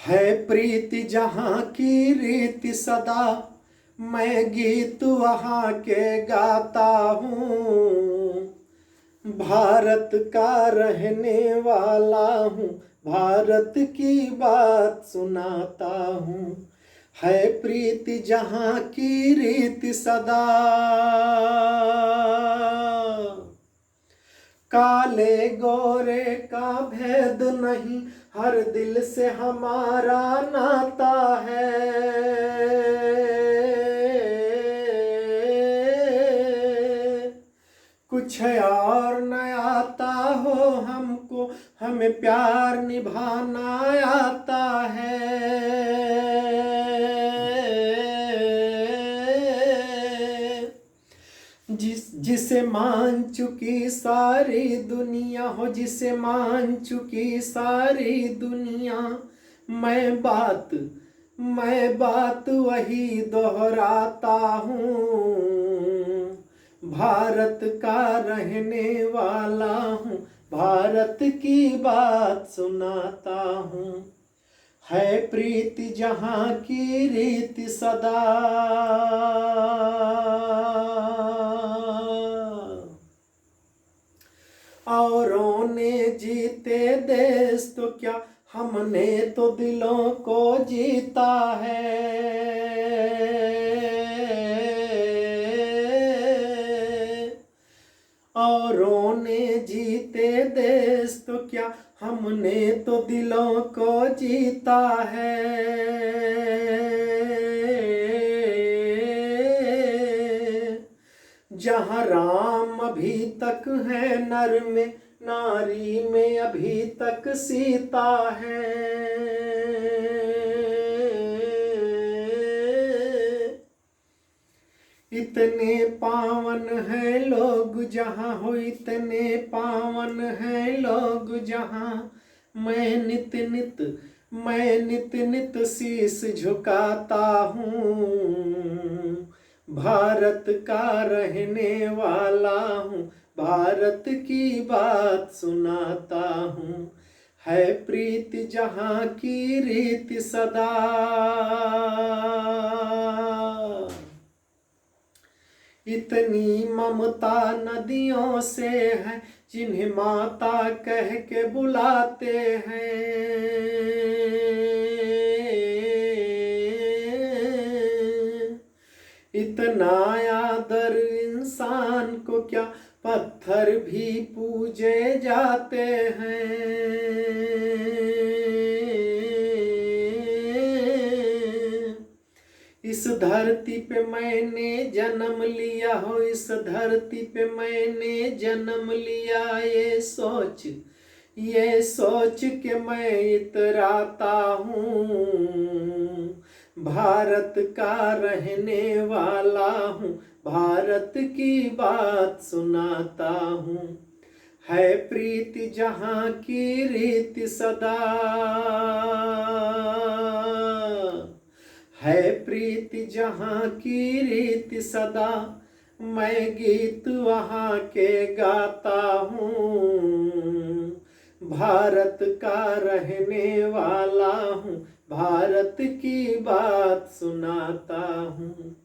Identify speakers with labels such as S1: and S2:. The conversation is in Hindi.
S1: है प्रीति जहाँ की रीति सदा, मैं गीत वहाँ के गाता हूँ। भारत का रहने वाला हूँ, भारत की बात सुनाता हूँ। है प्रीति जहाँ की रीति सदा, काले गोरे का भेद नहीं, हर दिल से हमारा नाता है। कुछ और न आता हो हमको, हमें प्यार निभाना आता है। जिसे मान चुकी सारी दुनिया हो, जिसे मान चुकी सारी दुनिया, मैं बात वही दोहराता हूँ। भारत का रहने वाला हूँ, भारत की बात सुनाता हूँ। है प्रीति जहाँ की रीति सदा, औरों ने जीते देश तो क्या, हमने तो दिलों को जीता है। औरों ने जीते देश तो क्या, हमने तो दिलों को जीता है। जहाँ राम अभी तक है नर में, नारी में अभी तक सीता है। इतने पावन हैं लोग जहाँ हो, इतने पावन हैं लोग जहाँ, मैं नित नित शीस झुकाता हूँ। भारत का रहने वाला हूँ, भारत की बात सुनाता हूँ। है प्रीति जहाँ की रीति सदा, इतनी ममता नदियों से है, जिन्हें माता कह के बुलाते हैं। इतना आदर इंसान को क्या, पत्थर भी पूजे जाते हैं। इस धरती पे मैंने जन्म लिया हो, इस धरती पे मैंने जन्म लिया, ये सोच के मैं इतराता हूँ। भारत का रहने वाला हूँ, भारत की बात सुनाता हूँ। है प्रीति जहाँ की रीति सदा, है प्रीति जहाँ की रीति सदा, मैं गीत वहाँ के गाता हूँ। भारत का रहने वाला हूँ, भारत की बात सुनाता हूँ।